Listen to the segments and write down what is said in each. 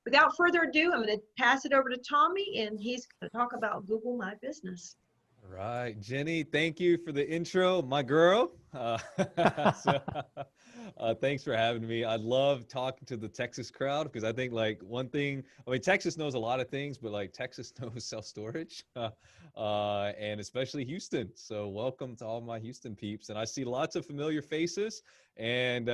without further ado, I'm going to pass it over to Tommy, and he's going to talk about Google My Business. Right, Jenny, thank you for the intro, my girl. So, thanks for having me. I love talking to the Texas crowd because I think like one thing, I mean, Texas knows a lot of things, but like Texas knows self-storage, and especially Houston. So welcome to all my Houston peeps. And I see lots of familiar faces. And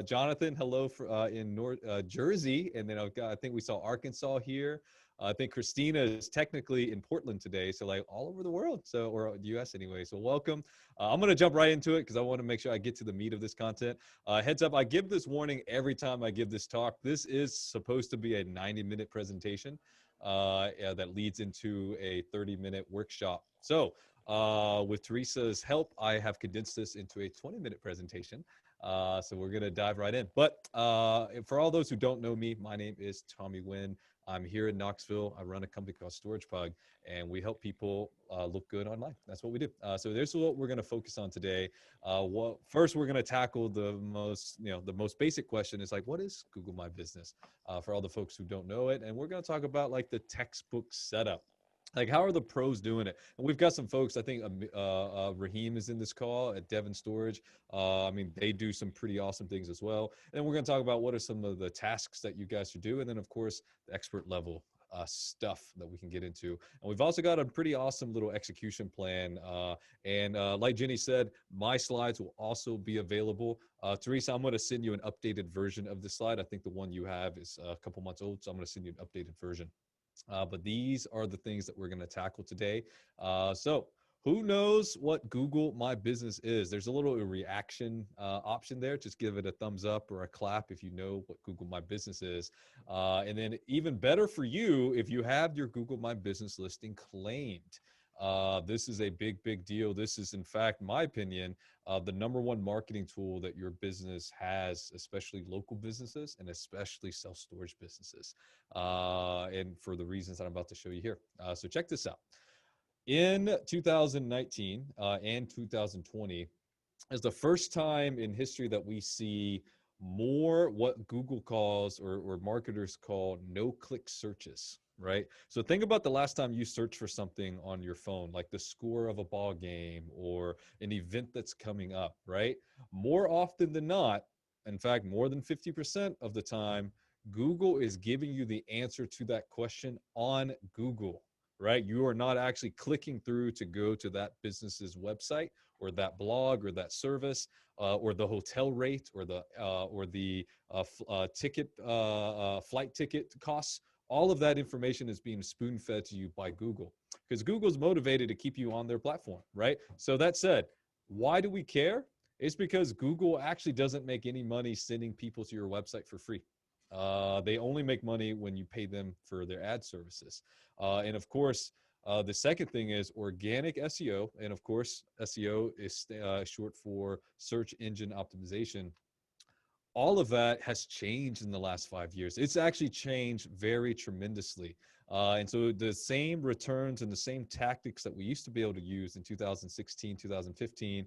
Jonathan, hello in North Jersey. And then I think we saw Arkansas here. I think Christina is technically in Portland today, so like all over the world, so or the U.S. anyway. So welcome. I'm gonna jump right into it because I want to make sure I get to the meat of this content. Heads up, I give this warning every time I give this talk. This is supposed to be a 90-minute presentation yeah, that leads into a 30-minute workshop. So with Teresa's help, I have condensed this into a 20-minute presentation. So we're gonna dive right in. But for all those who don't know me, my name is Tommy Nguyen. I'm here in Knoxville. I run a company called StoragePug, and we help people look good online. That's what we do. So this is what we're going to focus on today. First, we're going to tackle the most basic question is like, what is Google My Business? For all the folks who don't know it, and we're going to talk about like the textbook setup. Like, how are the pros doing it? And we've got some folks, I think Raheem is in this call at Devon Storage. I mean, they do some pretty awesome things as well. And then we're going to talk about what are some of the tasks that you guys should do. And then, of course, the expert level stuff that we can get into. And we've also got a pretty awesome little execution plan. Like Jenny said, my slides will also be available. Teresa, I'm going to send you an updated version of the slide. I think the one you have is a couple months old, so I'm going to send you an updated version. But these are the things that we're going to tackle today. So who knows what Google My Business is? There's a little reaction option there. Just give it a thumbs up or a clap if you know what Google My Business is. And then even better for you if you have your Google My Business listing claimed. This is a big, big deal. This is, in fact, my opinion, the number one marketing tool that your business has, especially local businesses and especially self-storage businesses. And for the reasons that I'm about to show you here. So check this out. In 2019 and 2020 is the first time in history that we see more what Google calls or marketers call no-click searches, right? So think about the last time you searched for something on your phone, like the score of a ball game or an event that's coming up, right? More often than not, in fact, more than 50% of the time, Google is giving you the answer to that question on Google, right? You are not actually clicking through to go to that business's website or that blog or that service or the hotel rate or the flight ticket costs. All of that information is being spoon fed to you by Google because Google's motivated to keep you on their platform, right? So that said, why do we care? It's because Google actually doesn't make any money sending people to your website for free. They only make money when you pay them for their ad services. And of course, the second thing is organic SEO. And of course, SEO is short for search engine optimization. All of that has changed in the last 5 years. It's actually changed very tremendously. And so the same returns and the same tactics that we used to be able to use in 2016, 2015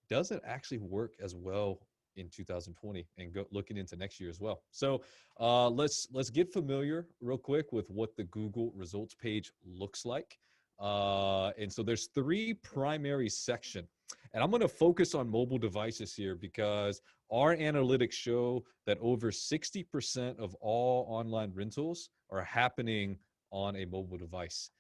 doesn't actually work as well in 2020 and looking into next year as well. So let's get familiar real quick with what the Google results page looks like. And so there's three primary sections. And I'm going to focus on mobile devices here because our analytics show that over 60% of all online rentals are happening on a mobile device.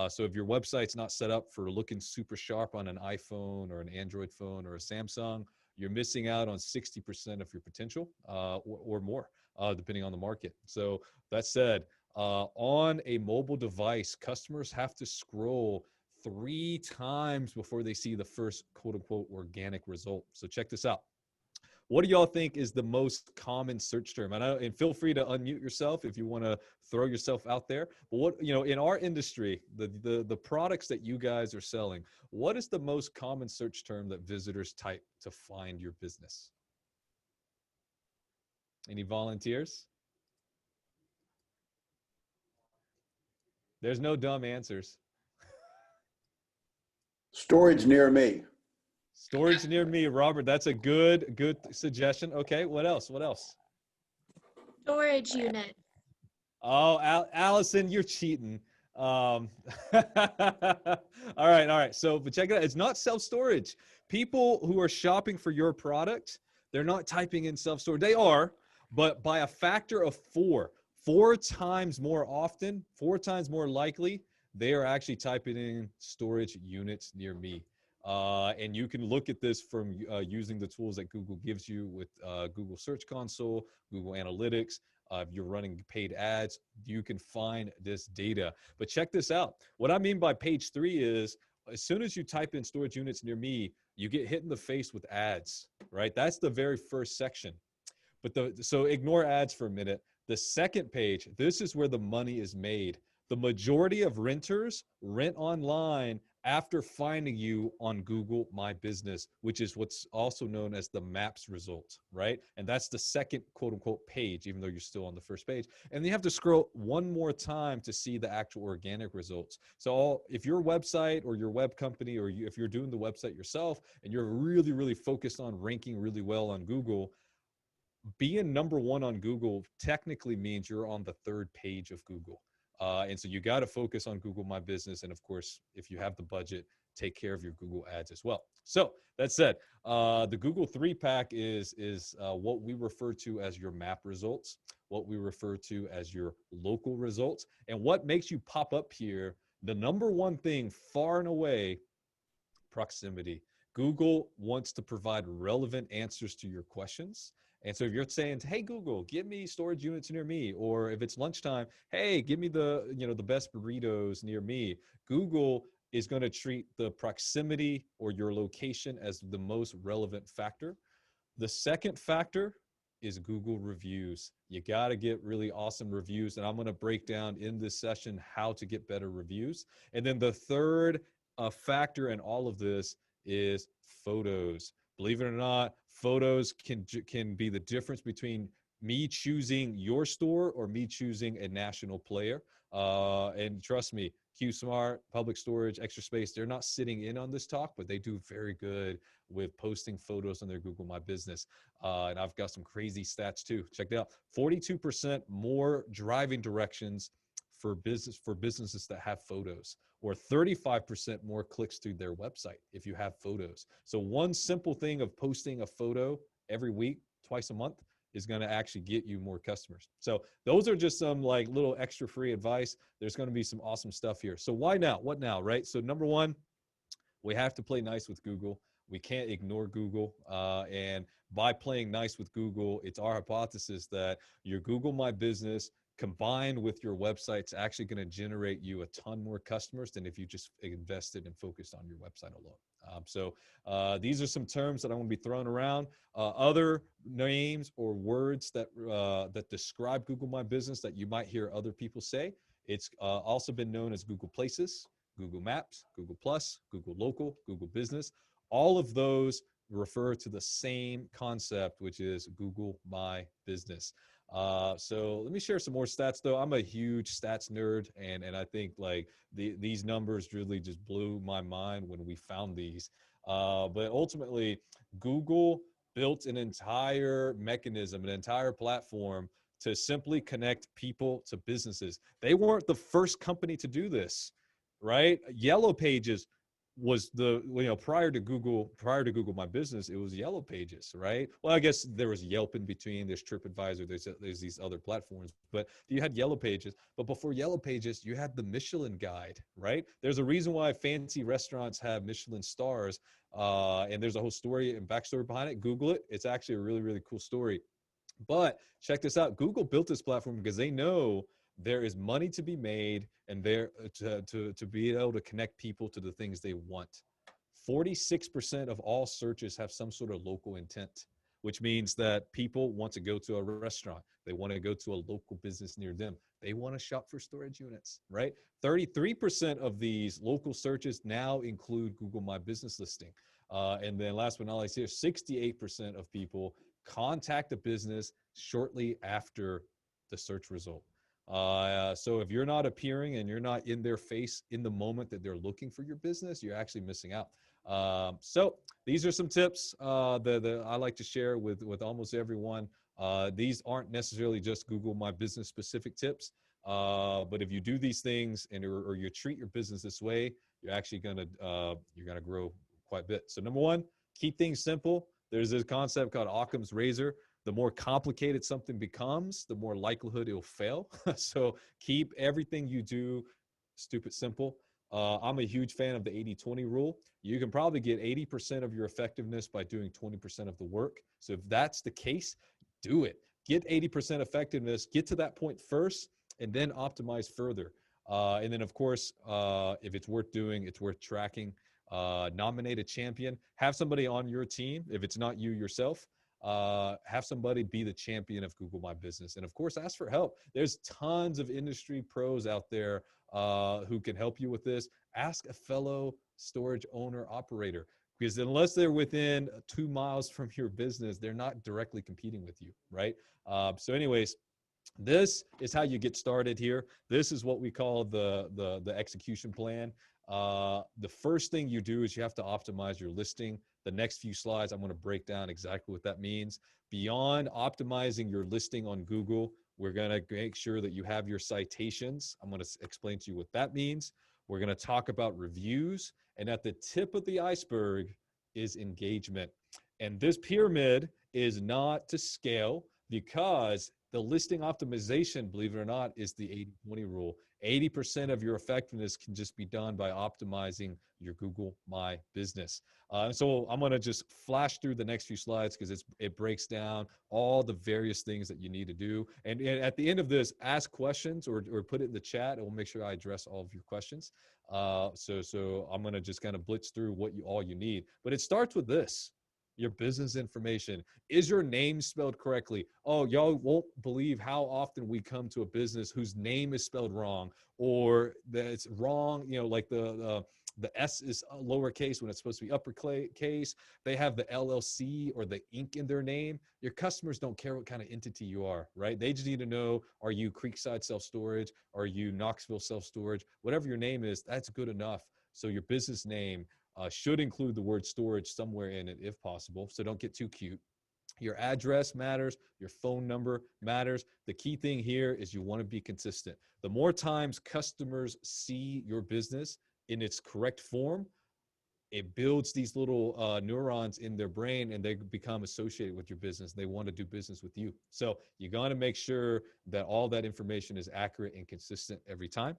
So if your website's not set up for looking super sharp on an iPhone or an Android phone or a Samsung, you're missing out on 60% of your potential or more, depending on the market. So that said, on a mobile device, customers have to scroll 3 times before they see the first quote unquote organic result. So check this out. What do y'all think is the most common search term? And feel free to unmute yourself if you want to throw yourself out there. But what, in our industry, the products that you guys are selling, what is the most common search term that visitors type to find your business? Any volunteers? There's no dumb answers. Storage near me. Storage near me, Robert. That's a good suggestion. Okay, what else? Storage unit. Oh, Allison, you're cheating. All right, all right. So, but check it out. It's not self-storage. People who are shopping for your product, they're not typing in self-storage. They are, but by a factor of four times more often, four times more likely, they are actually typing in storage units near me. And you can look at this from using the tools that Google gives you with Google Search Console, Google Analytics. If you're running paid ads, you can find this data. But check this out. What I mean by page 3 is as soon as you type in storage units near me, you get hit in the face with ads, right? That's the very first section. But so ignore ads for a minute. The second page, this is where the money is made. The majority of renters rent online after finding you on Google My Business, which is what's also known as the Maps result, right? And that's the second quote unquote page, even though you're still on the first page. And you have to scroll one more time to see the actual organic results. So if your website or your web company, or if you're doing the website yourself and you're really, really focused on ranking really well on Google, being number one on Google technically means you're on the third page of Google. And so you got to focus on Google My Business. And of course, if you have the budget, take care of your Google ads as well. So that said, the Google 3-pack is what we refer to as your map results, what we refer to as your local results. And what makes you pop up here, the number one thing far and away, proximity. Google wants to provide relevant answers to your questions. And so if you're saying, hey, Google, give me storage units near me, or if it's lunchtime, hey, give me the best burritos near me, Google is going to treat the proximity or your location as the most relevant factor. The second factor is Google reviews. You got to get really awesome reviews. And I'm going to break down in this session how to get better reviews. And then the third factor in all of this is photos. Believe it or not, photos can be the difference between me choosing your store or me choosing a national player. And trust me, QSmart, Public Storage, Extra Space, they're not sitting in on this talk, but they do very good with posting photos on their Google My Business. And I've got some crazy stats too. Check it out. 42% more driving directions for businesses that have photos, or 35% more clicks through their website if you have photos. So one simple thing of posting a photo every week, twice a month, is going to actually get you more customers. So those are just some like little extra free advice. There's going to be some awesome stuff here. So why now? What now, right? So number one, we have to play nice with Google. We can't ignore Google. And by playing nice with Google, it's our hypothesis that your Google My Business combined with your website's actually going to generate you a ton more customers than if you just invested and focused on your website alone. So these are some terms that I'm going to be throwing around. Other names or words that that describe Google My Business that you might hear other people say. It's also been known as Google Places, Google Maps, Google Plus, Google Local, Google Business. All of those refer to the same concept, which is Google My Business. So let me share some more stats though. I'm a huge stats nerd, and I think like these numbers really just blew my mind when we found these. But ultimately, Google built an entire mechanism, an entire platform to simply connect people to businesses. They weren't the first company to do this, right? Yellow Pages was prior to Google My Business, it was Yellow Pages, right? Well, I guess there was Yelp in between, there's TripAdvisor, there's these other platforms, but you had Yellow Pages. But before Yellow Pages, you had the Michelin Guide, right? There's a reason why fancy restaurants have Michelin stars, and there's a whole story and backstory behind it. Google it. It's actually a really, really cool story. But check this out. Google built this platform because they know there is money to be made, and there to be able to connect people to the things they want. 46% of all searches have some sort of local intent, which means that people want to go to a restaurant. They want to go to a local business near them. They want to shop for storage units, right? 33% of these local searches now include Google My Business listing. And then last but not least here, 68% of people contact a business shortly after the search result. So if you're not appearing and you're not in their face in the moment that they're looking for your business, you're actually missing out. So these are some tips that I like to share with almost everyone. These aren't necessarily just Google My Business specific tips. But if you do these things or you treat your business this way, you're gonna grow quite a bit. So number one, keep things simple. There's this concept called Occam's razor. The more complicated something becomes, the more likelihood it'll fail. So keep everything you do stupid simple. I'm a huge fan of the 80-20 rule. You can probably get 80% of your effectiveness by doing 20% of the work. So if that's the case, do it. Get 80% effectiveness, get to that point first, and then optimize further. And then, of course, if it's worth doing, it's worth tracking. Nominate a champion. Have somebody on your team, if it's not you yourself, have somebody be the champion of Google My Business. And of course, ask for help. There's tons of industry pros out there who can help you with this. Ask a fellow storage owner operator, because unless they're within 2 miles from your business, they're not directly competing with you, right? So anyways, this is how you get started here. This is what we call the execution plan. The first thing you do is you have to optimize your listing. The next few slides, I'm going to break down exactly what that means. Beyond optimizing your listing on Google, we're going to make sure that you have your citations. I'm going to explain to you what that means. We're going to talk about reviews. And at the tip of the iceberg is engagement. And this pyramid is not to scale, because the listing optimization, believe it or not, is the 80-20 rule. 80% of your effectiveness can just be done by optimizing your Google My Business. So I'm going to just flash through the next few slides, because it breaks down all the various things that you need to do. And at the end of this, ask questions or put it in the chat, and we'll make sure I address all of your questions. So I'm going to just kind of blitz through all you need. But it starts with this. Your business information. Is your name spelled correctly? Oh, y'all won't believe how often we come to a business whose name is spelled wrong, or that it's wrong. Like the S is lowercase when it's supposed to be uppercase. They have the LLC or the Inc. in their name. Your customers don't care what kind of entity you are, right? They just need to know, are you Creekside Self-Storage? Are you Knoxville Self-Storage? Whatever your name is, that's good enough. So your business name should include the word storage somewhere in it if possible. So don't get too cute. Your address matters. Your phone number matters. The key thing here is you want to be consistent. The more times customers see your business in its correct form, it builds these little neurons in their brain, and they become associated with your business. They want to do business with you. So you got to make sure that all that information is accurate and consistent every time.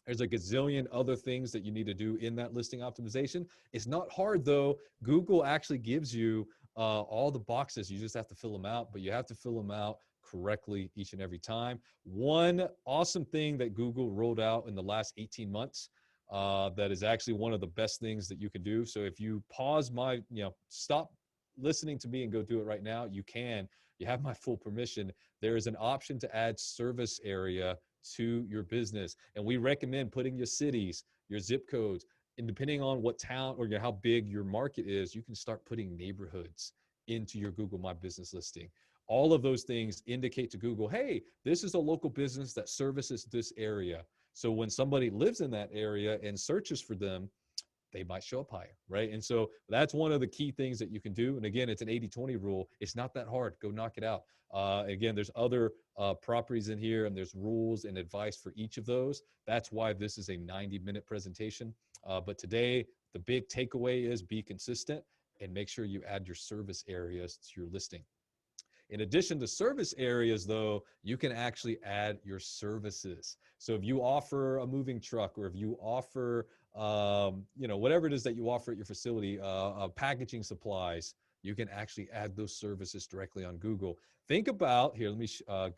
There's a gazillion other things that you need to do in that listing optimization. It's not hard though. Google actually gives you all the boxes. You just have to fill them out, but you have to fill them out correctly each and every time. One awesome thing that Google rolled out in the last 18 months that is actually one of the best things that you can do. So if you pause stop listening to me and go do it right now, you can. You have my full permission. There is an option to add service area to your business. And we recommend putting your cities, your zip codes, and depending on what town or how big your market is, you can start putting neighborhoods into your Google My Business listing. All of those things indicate to Google, hey, this is a local business that services this area. So when somebody lives in that area and searches for them, they might show up higher, right? And so that's one of the key things that you can do. And again, it's an 80-20 rule. It's not that hard. Go knock it out. Again, there's other properties in here, and there's rules and advice for each of those. That's why this is a 90-minute presentation. But today, the big takeaway is be consistent and make sure you add your service areas to your listing. In addition to service areas, though, you can actually add your services. So if you offer a moving truck, or if you offer, whatever it is that you offer at your facility, packaging supplies, you can actually add those services directly on Google. Think about, here, let me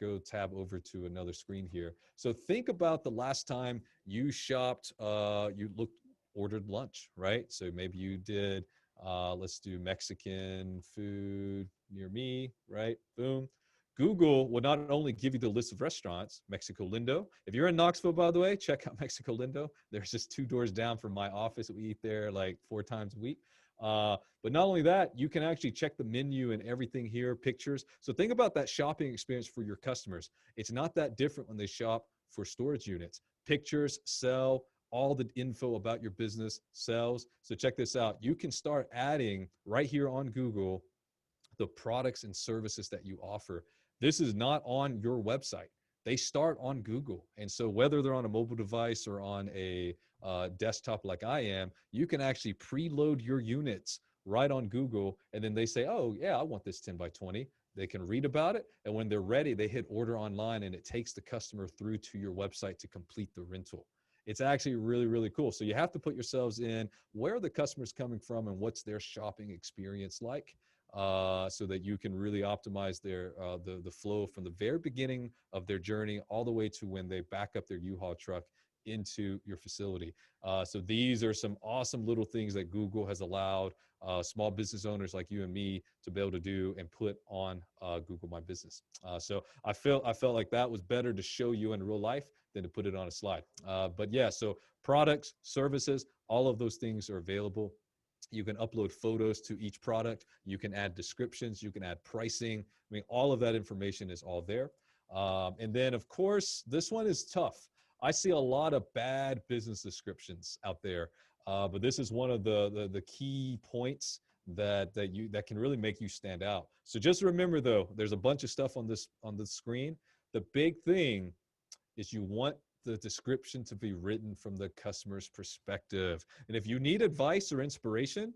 go tab over to another screen here. So think about the last time you shopped, ordered lunch, right? So maybe you did, let's do Mexican food near me, right? Boom. Google will not only give you the list of restaurants, Mexico Lindo. If you're in Knoxville, by the way, check out Mexico Lindo. There's just 2 doors down from my office. We eat there like 4 times a week. But not only that, you can actually check the menu and everything here, pictures. So think about that shopping experience for your customers. It's not that different when they shop for storage units. Pictures sell, all the info about your business sells. So check this out. You can start adding right here on Google the products and services that you offer. This is not on your website. they start on Google. And so whether they're on a mobile device or on a desktop like I am, you can actually preload your units right on Google. And then they say, oh yeah, I want this 10 by 20. They can read about it. And when they're ready, they hit order online and it takes the customer through to your website to complete the rental. It's actually really, really cool. So you have to put yourselves in where the customer's coming from and what's their shopping experience like, so that you can really optimize their the flow from the very beginning of their journey all the way to when they back up their U-Haul truck into your facility. So these are some awesome little things that Google has allowed small business owners like you and me to be able to do and put on Google My Business. So I felt like that was better to show you in real life than to put it on a slide. But yeah, so products, services, all of those things are available. You can upload photos to each product. You can add descriptions. You can add pricing. I mean, all of that information is all there. And then, of course, this one is tough. I see a lot of bad business descriptions out there, but this is one of the key points that can really make you stand out. So just remember, though, there's a bunch of stuff on the screen. The big thing is you want the description to be written from the customer's perspective. And if you need advice or inspiration,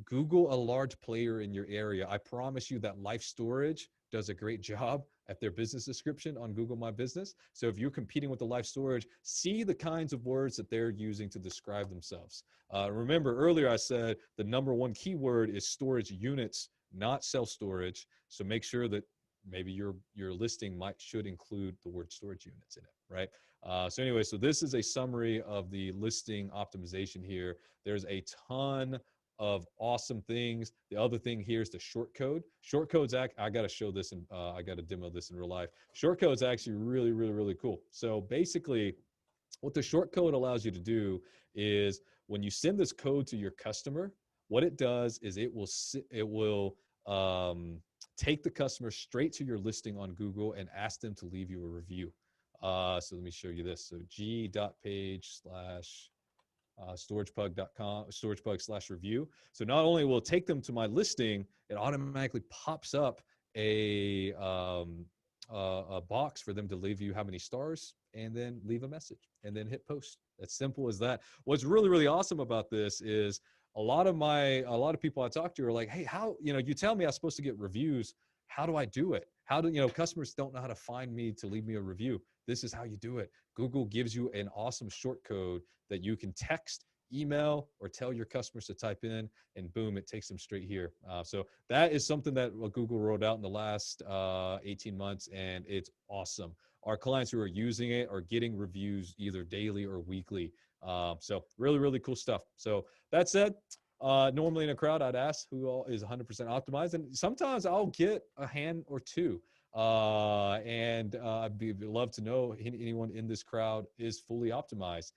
Google a large player in your area. I promise you that Life Storage does a great job at their business description on Google My Business. So if you're competing with the Life Storage, see the kinds of words that they're using to describe themselves. Remember earlier I said the number one keyword is storage units, not self-storage. So make sure that maybe your listing should include the word storage units in it, right? So anyway, so this is a summary of the listing optimization here. There's a ton of awesome things. The other thing here is the short code. Short codes, I got to show this and I got to demo this in real life. Short code is actually really, really, really cool. So basically, what the short code allows you to do is when you send this code to your customer, what it does is it will take the customer straight to your listing on Google and ask them to leave you a review. So let me show you this. So g.page/storagepug.com, storagepug/review. So not only will it take them to my listing, it automatically pops up a box for them to leave you how many stars and then leave a message and then hit post. As simple as that. What's really, really awesome about this is a lot of people I talk to are like, hey, how, you tell me I'm supposed to get reviews. How do I do it? How do, customers don't know how to find me to leave me a review. This is how you do it. Google gives you an awesome short code that you can text, email, or tell your customers to type in, and boom, it takes them straight here. So that is something that Google rolled out in the last 18 months, and it's awesome. Our clients who are using it are getting reviews either daily or weekly. So really, really cool stuff. So that said, normally in a crowd, I'd ask who all is 100% optimized. And sometimes I'll get a hand or two. And I'd love to know anyone in this crowd is fully optimized.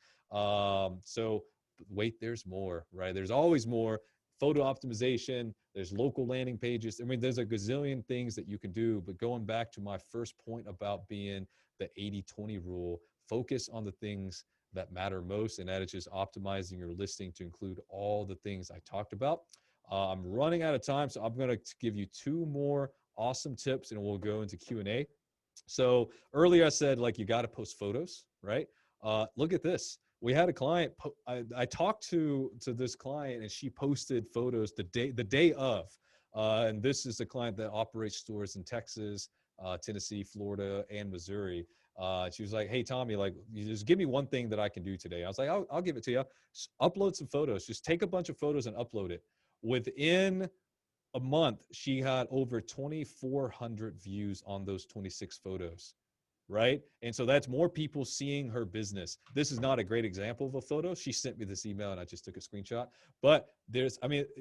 So wait, there's more, right? There's always more. Photo optimization, there's local landing pages. I mean, there's a gazillion things that you can do, but going back to my first point about being the 80-20 rule, focus on the things that matter most, and that is just optimizing your listing to include all the things I talked about. I'm running out of time, so I'm going to give you two more awesome tips and we'll go into Q&A. So earlier I said, like, you got to post photos, right? Look at this. We had a client, I talked to this client and she posted photos the day of, and this is a client that operates stores in Texas, Tennessee, Florida, and Missouri. She was like, hey, Tommy, like, you just give me one thing that I can do today. I was like, I'll give it to you. Just upload some photos. Just take a bunch of photos and upload it. Within a month, she had over 2,400 views on those 26 photos, right? And so that's more people seeing her business. This is not a great example of a photo. She sent me this email and I just took a screenshot. But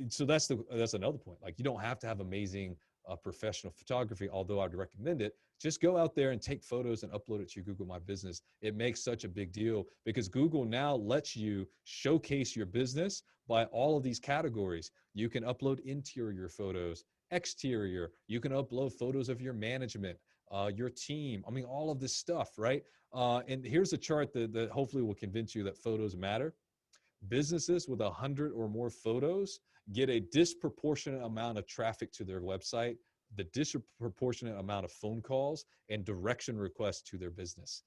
so that's another point. Like, you don't have to have amazing professional photography, although I'd recommend it. Just go out there and take photos and upload it to your Google My Business. It makes such a big deal because Google now lets you showcase your business by all of these categories. You can upload interior photos, exterior. You can upload photos of your management, your team. I mean, all of this stuff, right? And here's a chart that hopefully will convince you that photos matter. Businesses with 100 or more photos get a disproportionate amount of traffic to their website the disproportionate amount of phone calls and direction requests to their business.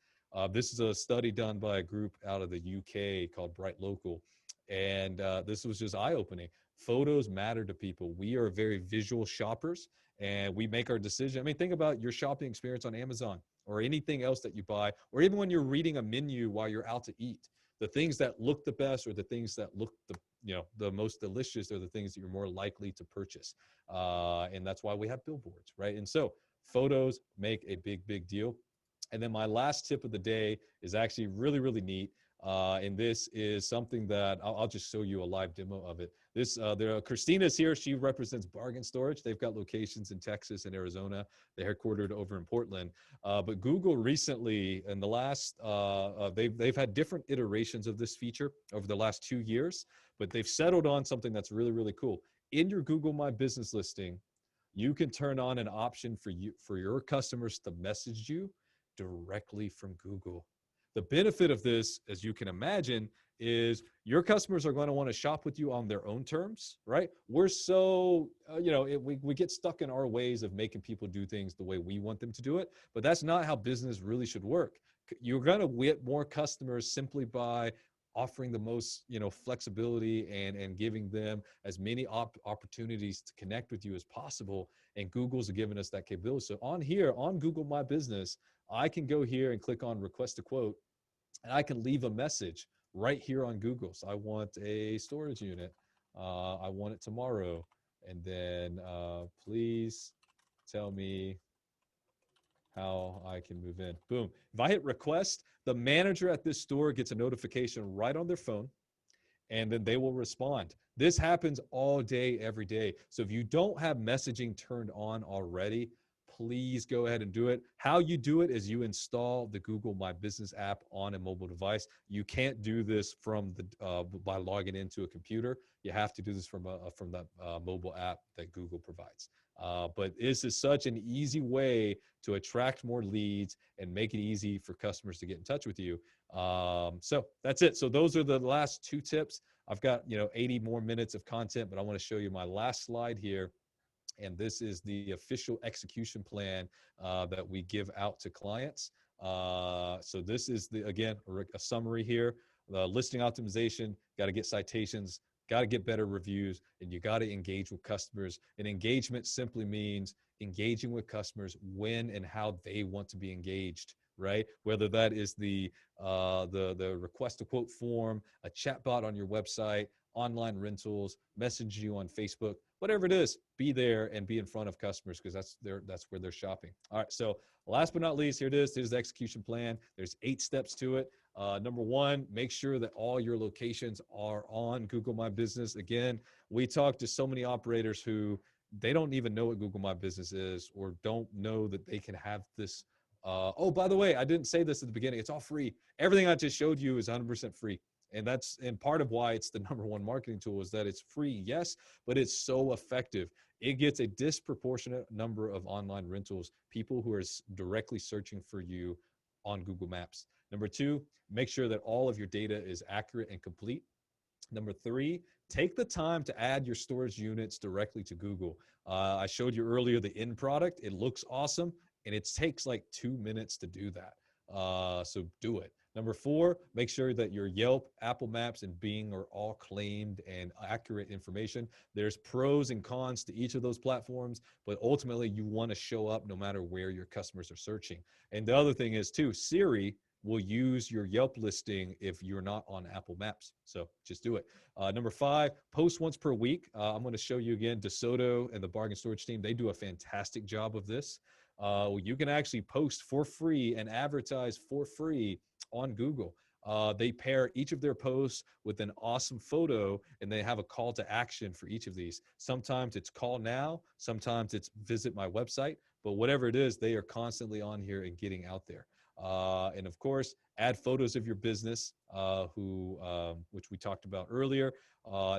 This is a study done by a group out of the UK called Bright Local. And this was just eye-opening. Photos matter to people. We are very visual shoppers, and we make our decision. I mean, think about your shopping experience on Amazon or anything else that you buy, or even when you're reading a menu while you're out to eat. The things that look the best or the things that look the most delicious are the things that you're more likely to purchase. And that's why we have billboards, right? And so photos make a big deal. And then my last tip of the day is actually really neat. And this is something that I'll just show you a live demo of it. Christina's here. She represents Bargain Storage. They've got locations in Texas and Arizona. They're headquartered over in Portland. But Google recently, in the last, they've had different iterations of this feature over the last 2 years, but they've settled on something that's really cool. In your Google My Business listing, you can turn on an option for your customers to message you directly from Google. The benefit of this, as you can imagine, is your customers are going to want to shop with you on their own terms, right? We're so, we get stuck in our ways of making people do things the way we want them to do it, but that's not how business really should work. You're going to get more customers simply by offering the most, flexibility and giving them as many opportunities to connect with you as possible. And Google's given us that capability. So on here, on Google My Business, I can go here and click on request a quote, and I can leave a message right here on Google. So I want a storage unit. I want it tomorrow. And then please tell me how I can move in. Boom. If I hit request, the manager at this store gets a notification right on their phone, and then they will respond. This happens all day, every day. So if you don't have messaging turned on already, please go ahead and do it. How you do it is you install the Google My Business app on a mobile device. You can't do this from by logging into a computer. You have to do this from that mobile app that Google provides. But this is such an easy way to attract more leads and make it easy for customers to get in touch with you. So that's it. So those are the last 2 tips. I've got 80 more minutes of content, but I want to show you my last slide here. And this is the official execution plan that we give out to clients. So this is again a summary here. The listing optimization, got to get citations, got to get better reviews, and you got to engage with customers. And engagement simply means engaging with customers when and how they want to be engaged, right? Whether that is the request a quote form, a chatbot on your website, online rentals, message you on Facebook, whatever it is, be there and be in front of customers, because that's where they're shopping. All right, so last but not least, here it is. Here's the execution plan. There's 8 steps to it. Number 1, make sure that all your locations are on Google My Business. Again, we talk to so many operators who they don't even know what Google My Business is, or don't know that they can have this. Oh, by the way, I didn't say this at the beginning. It's all free. Everything I just showed you is 100% free. And part of why it's the #1 marketing tool is that it's free, yes, but it's so effective. It gets a disproportionate number of online rentals, people who are directly searching for you on Google Maps. Number 2, make sure that all of your data is accurate and complete. Number 3, take the time to add your storage units directly to Google. I showed you earlier the end product. It looks awesome, and it takes like 2 minutes to do that. So do it. Number 4, make sure that your Yelp, Apple Maps, and Bing are all claimed and accurate information. There's pros and cons to each of those platforms, but ultimately you want to show up no matter where your customers are searching. And the other thing is too, Siri will use your Yelp listing if you're not on Apple Maps. So just do it. Number 5, post once per week. I'm going to show you again, DeSoto and the Bargain Storage team, they do a fantastic job of this. You can actually post for free and advertise for free on Google. They pair each of their posts with an awesome photo, and they have a call to action for each of these. Sometimes it's call now, sometimes it's visit my website, but whatever it is, they are constantly on here and getting out there. And of course, add photos of your business, which we talked about earlier.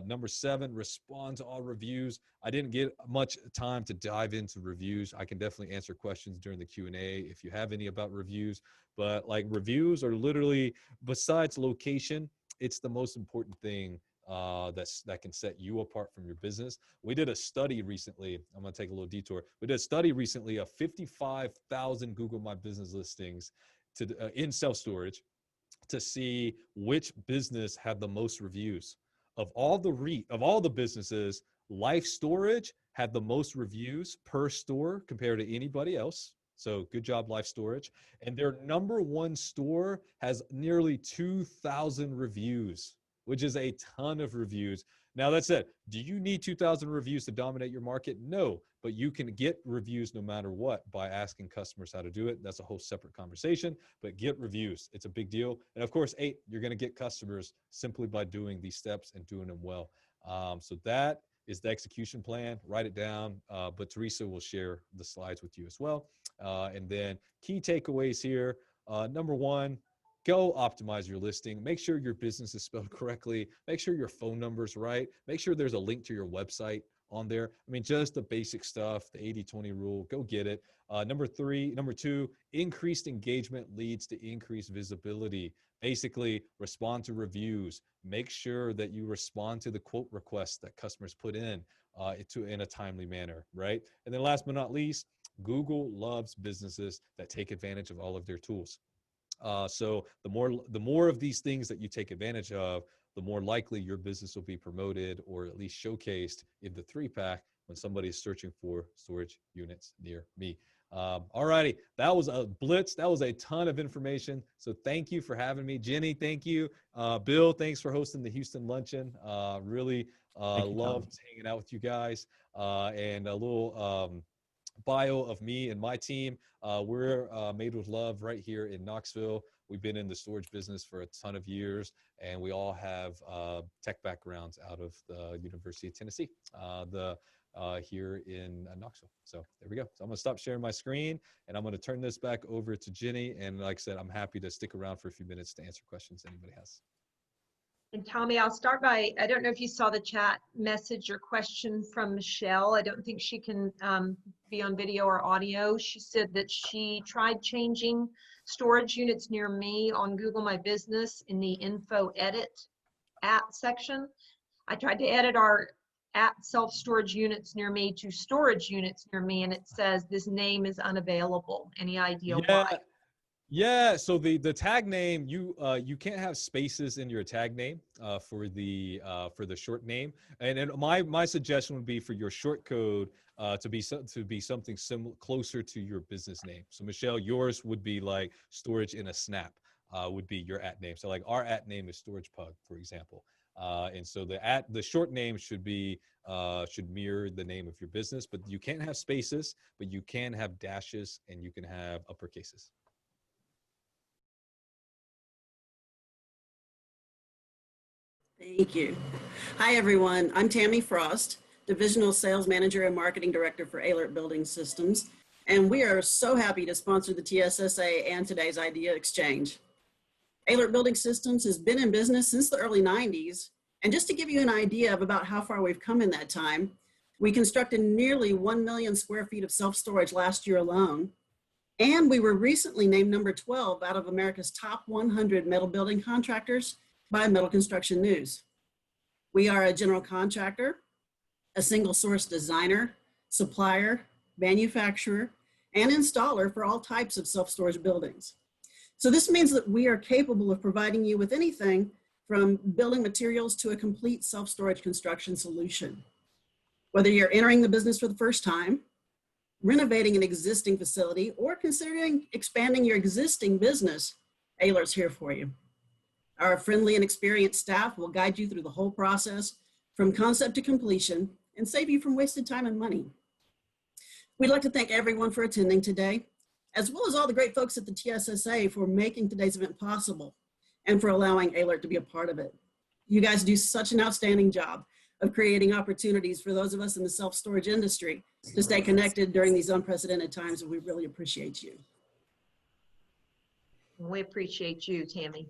Number 7, respond to all reviews. I didn't get much time to dive into reviews. I can definitely answer questions during the Q&A if you have any about reviews. But like, reviews are literally, besides location, it's the most important thing that can set you apart from your business. We did a study recently. I'm going to take a little detour. We did a study recently of 55,000 Google My Business listings in self-storage to see which business had the most reviews. Of all the businesses, Life Storage had the most reviews per store compared to anybody else. So good job, Life Storage. And their number one store has nearly 2,000 reviews, which is a ton of reviews. Now that said, do you need 2,000 reviews to dominate your market? No, but you can get reviews no matter what by asking customers how to do it. That's a whole separate conversation, but get reviews. It's a big deal. And of course, 8, you're going to get customers simply by doing these steps and doing them well. So that is the execution plan. Write it down, but Teresa will share the slides with you as well. And then key takeaways here. Number 1, go optimize your listing. Make sure your business is spelled correctly. Make sure your phone number's right. Make sure there's a link to your website on there. I mean, just the basic stuff, the 80-20 rule, go get it. Number 2, increased engagement leads to increased visibility. Basically, respond to reviews. Make sure that you respond to the quote requests that customers put in a timely manner, right? And then last but not least, Google loves businesses that take advantage of all of their tools. So the more of these things that you take advantage of, the more likely your business will be promoted or at least showcased in the 3-pack when somebody is searching for storage units near me. All righty, that was a blitz. That was a ton of information. So thank you for having me. Jenny, thank you. Bill, thanks for hosting the Houston Luncheon. Really loved hanging out with you guys. And a little bio of me and my team. We're Made with Love right here in Knoxville. We've been in the storage business for a ton of years, and we all have tech backgrounds out of the University of Tennessee, here in Knoxville. So there we go. So I'm gonna stop sharing my screen, and I'm gonna turn this back over to Jenny. And like I said, I'm happy to stick around for a few minutes to answer questions anybody has. And Tommy, I'll start by, I don't know if you saw the chat message or question from Michelle. I don't think she can be on video or audio. She said that she tried changing storage units near me on Google My Business in the info edit at section. I tried to edit our at self-storage units near me to storage units near me, and it says this name is unavailable. Any idea why? Yeah, so the tag name, you can't have spaces in your tag name for the short name, and my suggestion would be for your short code to be something similar, closer to your business name. So Michelle, yours would be like storage in a snap would be your at name. So like our at name is Storage Pug, for example, and so the short name should mirror the name of your business, but you can't have spaces, but you can have dashes and you can have uppercases. Thank you. Hi, everyone. I'm Tammy Frost, Divisional Sales Manager and Marketing Director for Ahlert Building Systems, and we are so happy to sponsor the TSSA and today's Idea Exchange. Ahlert Building Systems has been in business since the early 90s, and just to give you an idea of about how far we've come in that time, we constructed nearly 1 million square feet of self-storage last year alone, and we were recently named number 12 out of America's top 100 metal building contractors by Metal Construction News. We are a general contractor, a single source designer, supplier, manufacturer, and installer for all types of self-storage buildings. So this means that we are capable of providing you with anything from building materials to a complete self-storage construction solution. Whether you're entering the business for the first time, renovating an existing facility, or considering expanding your existing business, Ahlert's here for you. Our friendly and experienced staff will guide you through the whole process from concept to completion and save you from wasted time and money. We'd like to thank everyone for attending today, as well as all the great folks at the TSSA for making today's event possible and for allowing Ahlert to be a part of it. You guys do such an outstanding job of creating opportunities for those of us in the self-storage industry to stay connected during these unprecedented times, and we really appreciate you. We appreciate you, Tammy.